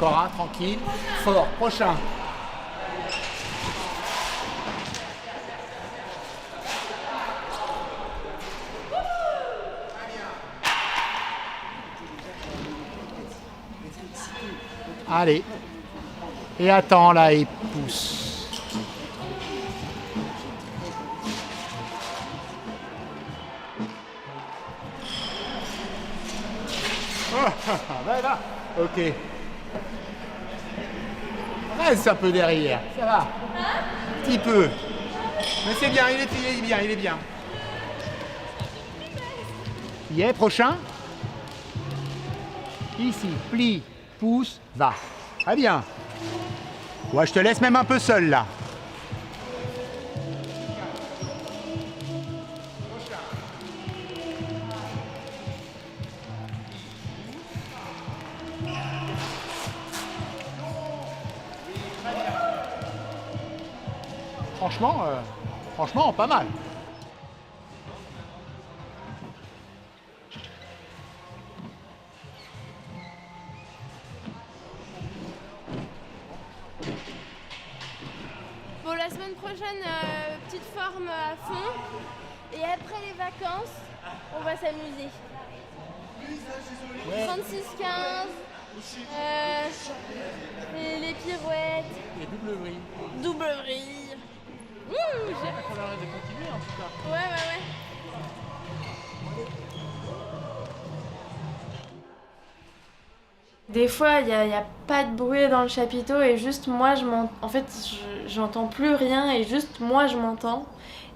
Encore un, tranquille. Fort, prochain. Allez. Et attends là et pousse. Va. Ok. Reste un peu derrière, ça va. Un petit peu. Mais c'est bien, il est bien. Y est, prochain. Ici, plie, pousse, va. Très bien. Ouais, je te laisse même un peu seul là. Franchement, pas mal. Bon, la semaine prochaine, petite forme à fond. Et après les vacances, on va s'amuser. 36-15, les pirouettes. Et double vrille. Double vrille. Ouh, Il faudra de continuer en tout cas. Ouais. Des fois, il n'y a pas de bruit dans le chapiteau et juste moi, j'entends plus rien et juste moi, je m'entends.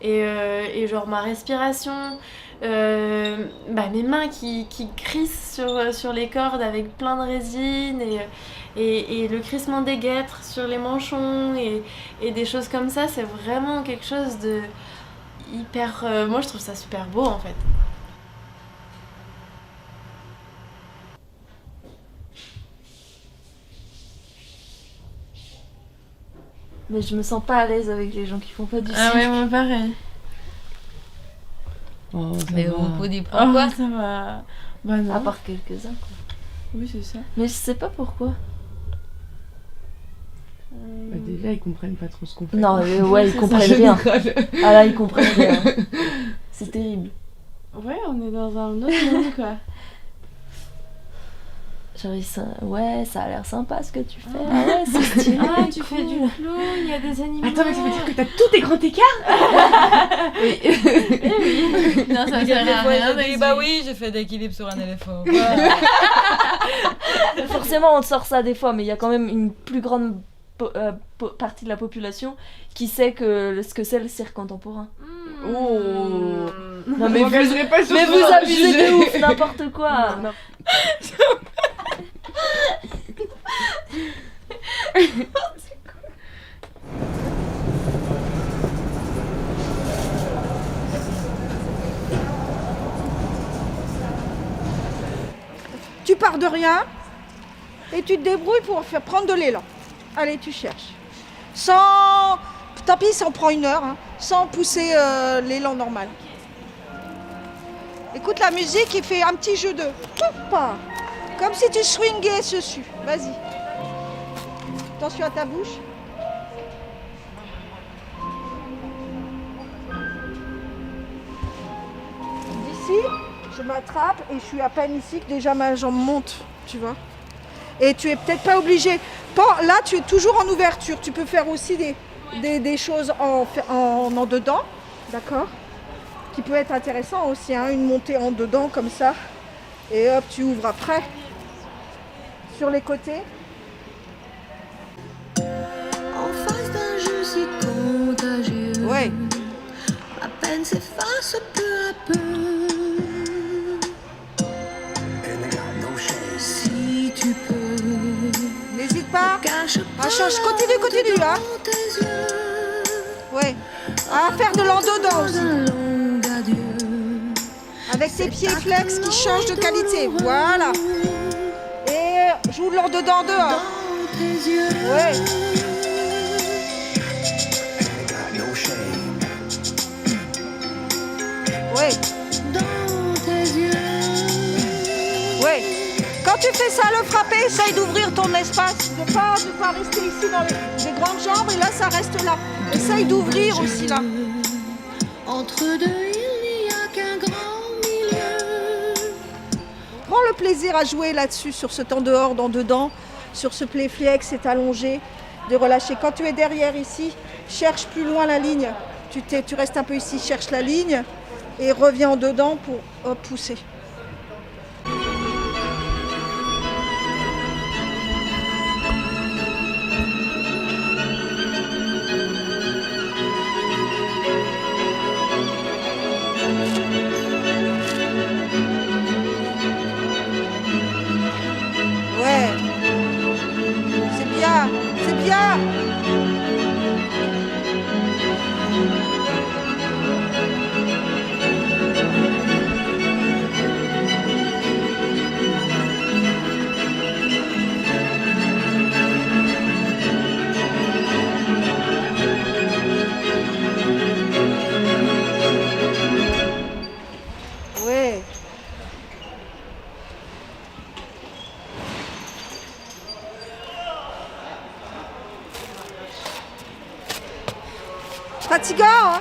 Et genre ma respiration, mes mains qui crissent sur les cordes avec plein de résine et le crissement des guêtres sur les manchons et des choses comme ça, c'est vraiment quelque chose de hyper... moi, je trouve ça super beau en fait. Mais je me sens pas à l'aise avec les gens qui font pas du cirque. Ah ouais, moi pareil. Oh, mais on peut dire pourquoi. Ça va. Bah non. À part quelques-uns quoi. Oui, c'est ça. Mais je sais pas pourquoi. Bah déjà, ils comprennent pas trop ce qu'on fait. Non, ouais, ils comprennent rien. Ah là, ils comprennent rien. C'est terrible. Ouais, on est dans un autre monde quoi. Genre, ouais, ça a l'air sympa ce que tu fais. Ah ouais, c'est stylé. Ah, tu fais du clown, il y a des animaux. Attends, mais ça veut dire que t'as tous tes grands écarts? Oui. Non, ça sert à rien. Bah oui, j'ai fait d'équilibre sur un éléphant. Forcément, on te sort ça des fois, mais il y a quand même une plus grande partie de la population qui sait ce que c'est le cirque contemporain. Oh. Non mais vous abusez de ouf, n'importe quoi. Non. Tu pars de rien et tu te débrouilles pour faire prendre de l'élan. Allez, tu cherches. Sans... Tant pis, ça en prend 1 heure, hein, sans pousser l'élan normal. Écoute la musique, il fait un petit jeu de... Pas. Comme si tu swingais dessus. Vas-y. Attention à ta bouche. je m'attrape et je suis à peine ici que déjà ma jambe monte, tu vois. Et tu es peut-être pas obligé. Là, tu es toujours en ouverture. Tu peux faire aussi des choses en dedans, d'accord? Qui peut être intéressant aussi, hein, une montée en dedans comme ça. Et hop, tu ouvres après. Sur les côtés. En face d'un jeu si contagieux, Ouais. à peine s'efface peu à peu. Si tu peux, N'hésite pas. cache pas Change, continue, hein. dans tes yeux. Ouais. À faire de l'en-dedans aussi. Un long adieu. Avec tes pieds flex qui changent de qualité. Voilà. Et joue de l'en-dedans dehors. Dans tes yeux. Ouais. Ouais. Dans tes yeux. Ouais. Quand tu fais ça, le frapper, essaye d'ouvrir ton espace. De pas rester ici dans les grandes jambes et là, ça reste là. Essaye d'ouvrir aussi là. Entre deux, il n'y a qu'un grand milieu. Prends le plaisir à jouer là-dessus, sur ce temps dehors, dans dedans, sur ce play flex, c'est allongé, de relâcher. Quand tu es derrière ici, cherche plus loin la ligne. Tu restes un peu ici, cherche la ligne et reviens en dedans pour pousser. Ouais, c'est bien, c'est bien. Ouais. Fatigant, hein?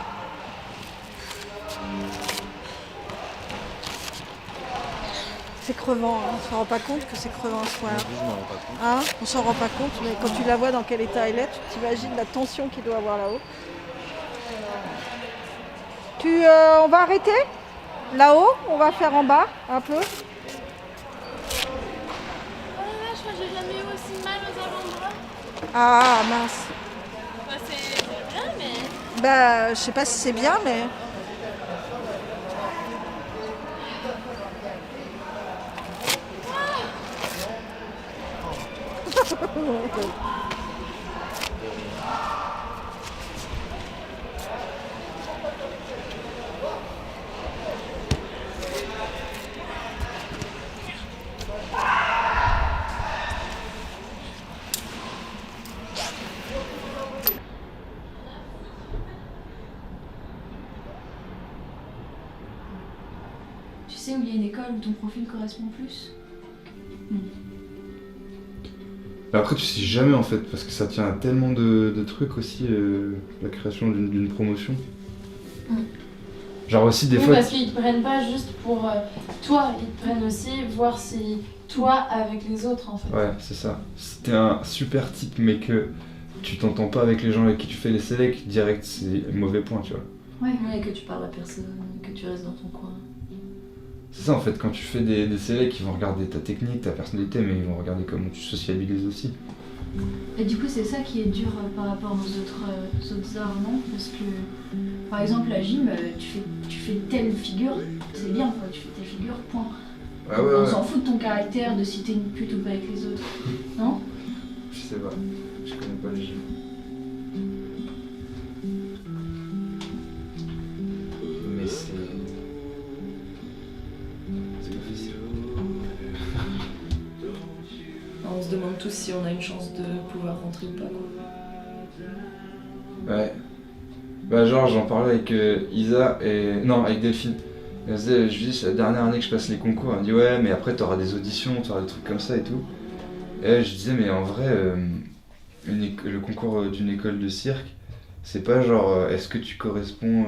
C'est crevant, hein. On s'en rend pas compte que c'est crevant à ce point-là. Hein? On s'en rend pas compte, mais quand tu la vois dans quel état elle est, tu t'imagines la tension qu'il doit avoir là-haut. On va arrêter? Là-haut, on va faire en bas, un peu. Oh la vache, moi j'ai jamais eu aussi mal aux avant-bras. Ah mince. Bah, c'est bien, mais. Bah, je sais pas si c'est bien, mais. Tu sais où il y a une école où ton profil correspond plus? Après, tu sais jamais en fait, parce que ça tient à tellement de trucs aussi, la création d'une promotion. Genre aussi des Oui, fois. parce qu'ils te prennent pas juste pour toi, ils te prennent aussi voir si toi avec les autres en fait. Ouais, c'est ça. Si t'es un super type mais que tu t'entends pas avec les gens avec qui tu fais les sélects, direct c'est mauvais point, tu vois. Ouais, que tu parles à personne, que tu restes dans ton coin. C'est ça en fait, quand tu fais des sélects, ils vont regarder ta technique, ta personnalité, mais ils vont regarder comment tu sociabilises aussi. Et du coup, c'est ça qui est dur par rapport aux autres arts, non? Parce que, par exemple, la gym, tu fais telle figure, c'est bien, quoi, tu fais telle figure, point. Ouais, On s'en fout de ton caractère, de si t'es une pute ou pas avec les autres, non? Je sais pas, je connais pas le gym. Mais c'est pas facile. On se demande tous si on a une chance de pouvoir rentrer ou pas, quoi. Ouais. Bah genre j'en parlais avec Isa et... Non, avec Delphine. Elle disait, je lui dis, c'est la dernière année que je passe les concours. Elle me dit, ouais, mais après t'auras des auditions, t'auras des trucs comme ça et tout. Et là, je disais, mais en vrai, le concours d'une école de cirque, c'est pas genre, est-ce que tu corresponds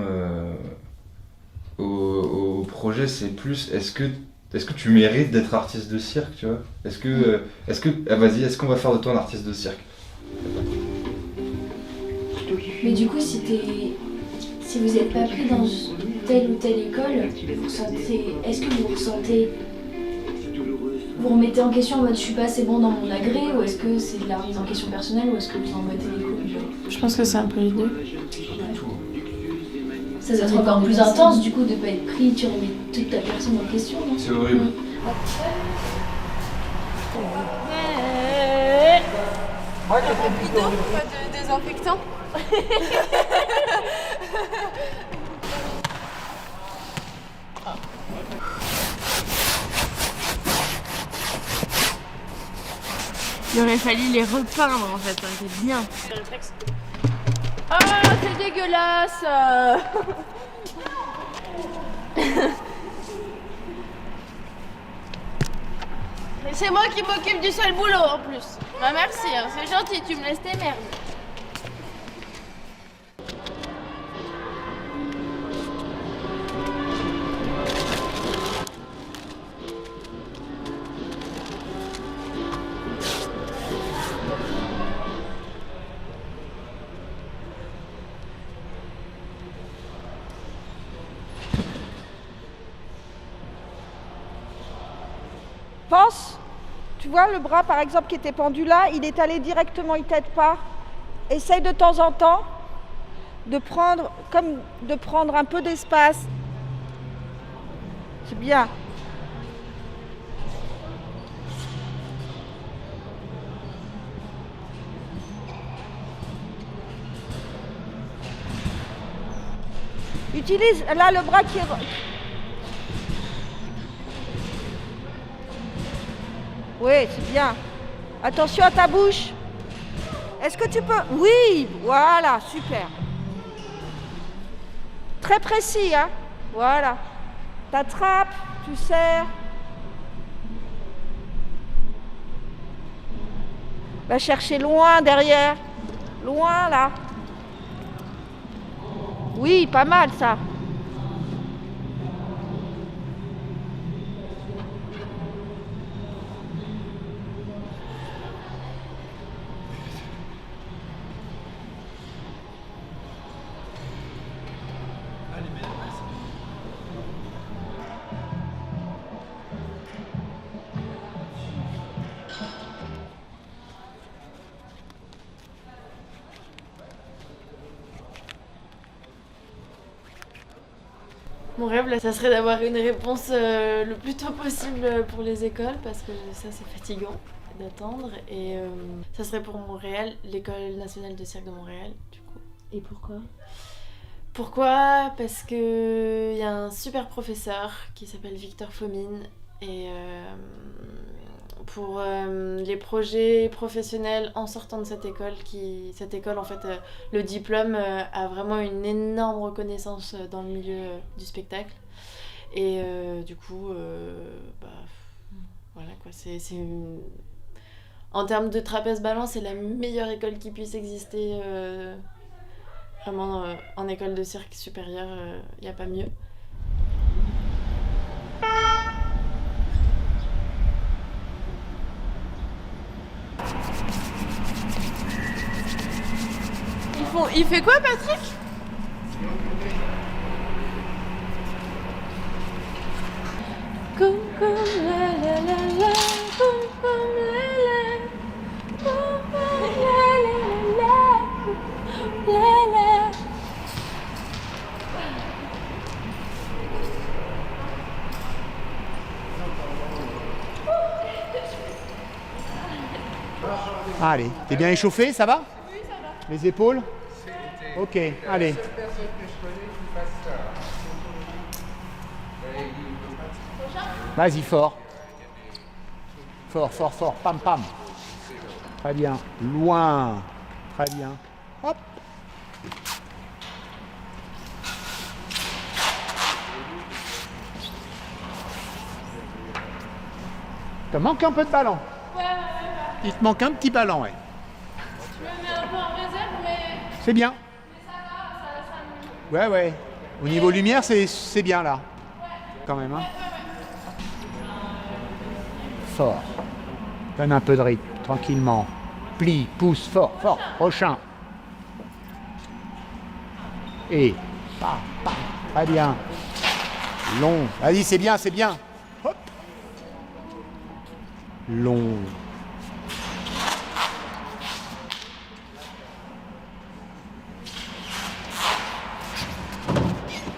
aux projet, c'est plus, est-ce que tu mérites d'être artiste de cirque, tu vois? Est-ce qu'on va faire de toi un artiste de cirque? Mais du coup, si vous n'êtes pas pris dans telle ou telle école, est-ce que vous ressentez... Vous remettez en question en mode je suis pas assez bon dans mon agré, ou est-ce que c'est de la remise en question personnelle, ou est-ce que vous en mettez les couilles, genre? Je pense que c'est un peu les deux. Ça doit être encore plus intense du coup de pas être pris, tu remets toute ta personne en question, non? C'est horrible. Pas de désinfectant. Il aurait fallu les repeindre en fait, ça aurait été bien. Ah, c'est dégueulasse. C'est moi qui m'occupe du sale boulot en plus. Bah merci, hein, c'est gentil, tu me laisses tes merdes. Pense, tu vois le bras par exemple qui était pendu là, il est allé directement, il t'aide pas. Essaye de temps en temps de prendre un peu d'espace. C'est bien. Utilise là le bras qui est... Oui, c'est bien. Attention à ta bouche. Est-ce que tu peux... Oui, voilà, super. Très précis, hein. Voilà. T'attrapes, tu serres. Va chercher loin derrière. Loin, là. Oui, pas mal, ça. Mon rêve, là, ça serait d'avoir une réponse le plus tôt possible pour les écoles, parce que ça, c'est fatigant d'attendre. Et ça serait pour Montréal, l'École nationale de cirque de Montréal, du coup. Et pourquoi? Pourquoi? Parce que y a un super professeur qui s'appelle Victor Fomine, et pour les projets professionnels en sortant de cette école, en fait, le diplôme a vraiment une énorme reconnaissance dans le milieu du spectacle. Et du coup, voilà quoi, en termes de trapèze balance, c'est la meilleure école qui puisse exister. Vraiment, en école de cirque supérieure, il n'y a pas mieux. Il fait quoi, Patrick? Allez, t'es bien échauffé, ça va? Oui, ça va. Les épaules? Ok, allez. Vas-y, fort. Fort, fort, fort. Pam, pam. Très bien. Loin. Très bien. Hop. Te manque un peu de ballon. Ouais. Il te manque un petit ballon, ouais. Je me mets un peu en réserve, mais C'est bien. ça va, ça me... Ouais. Au niveau lumière, c'est bien là. Ouais. quand même. Hein. Fort. Donne un peu de rythme, tranquillement. Plie, pousse, fort, fort. Prochain. Et. Pa, pa. Très bien. Long. Vas-y, c'est bien, c'est bien. Hop. Long.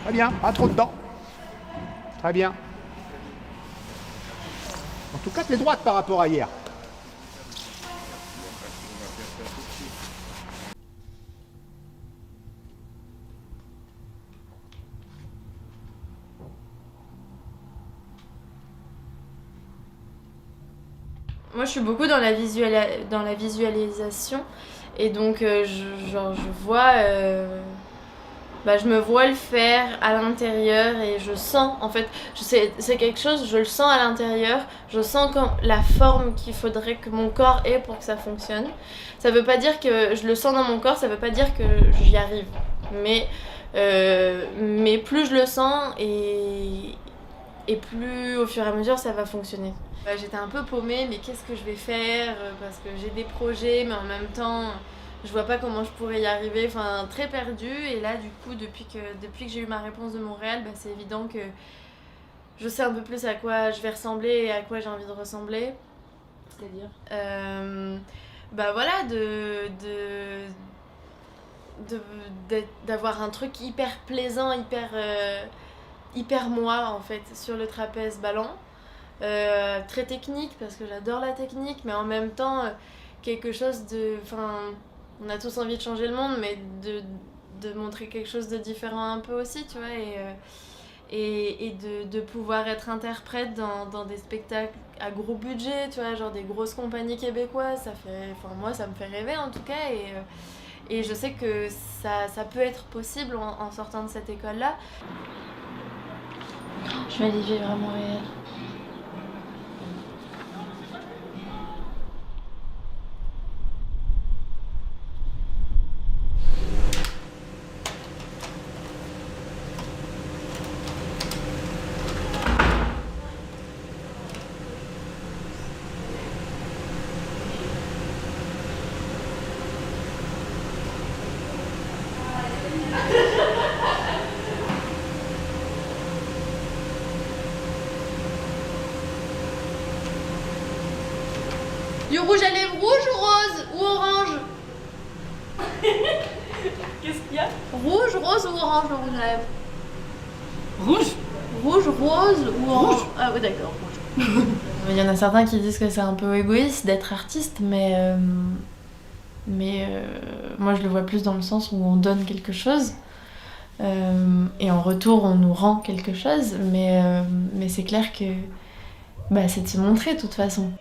Très bien, pas trop dedans. Très bien. En tout cas, tu es droite par rapport à hier. Moi, je suis beaucoup dans la visualisation et donc je vois, je me vois le faire à l'intérieur et je sens, en fait, c'est quelque chose, je le sens à l'intérieur, je sens la forme qu'il faudrait que mon corps ait pour que ça fonctionne. Ça veut pas dire que je le sens dans mon corps, ça veut pas dire que j'y arrive, mais plus je le sens et plus au fur et à mesure ça va fonctionner. J'étais un peu paumée, mais qu'est-ce que je vais faire parce que j'ai des projets, mais en même temps je vois pas comment je pourrais y arriver, enfin très perdue. Et là du coup depuis que j'ai eu ma réponse de Montréal, c'est évident que je sais un peu plus à quoi je vais ressembler et à quoi j'ai envie de ressembler. C'est-à-dire voilà, d'avoir un truc hyper plaisant, hyper moi en fait sur le trapèze ballon. Très technique parce que j'adore la technique, mais en même temps quelque chose de... Enfin, on a tous envie de changer le monde, mais de montrer quelque chose de différent un peu aussi, tu vois, et de pouvoir être interprète dans des spectacles à gros budget, tu vois, genre des grosses compagnies québécoises, moi ça me fait rêver en tout cas, et je sais que ça peut être possible en sortant de cette école-là. Je vais aller vivre à Montréal. Du rouge à lèvres rouge ou rose ou orange? Qu'est-ce qu'il y a? Rouge, rose ou orange le rouge à lèvres? Rouge. Rouge, rose ou orange? Ah oui d'accord, rouge. Il y en a certains qui disent que c'est un peu égoïste d'être artiste, mais moi je le vois plus dans le sens où on donne quelque chose et en retour on nous rend quelque chose, mais c'est clair que c'est de se montrer de toute façon.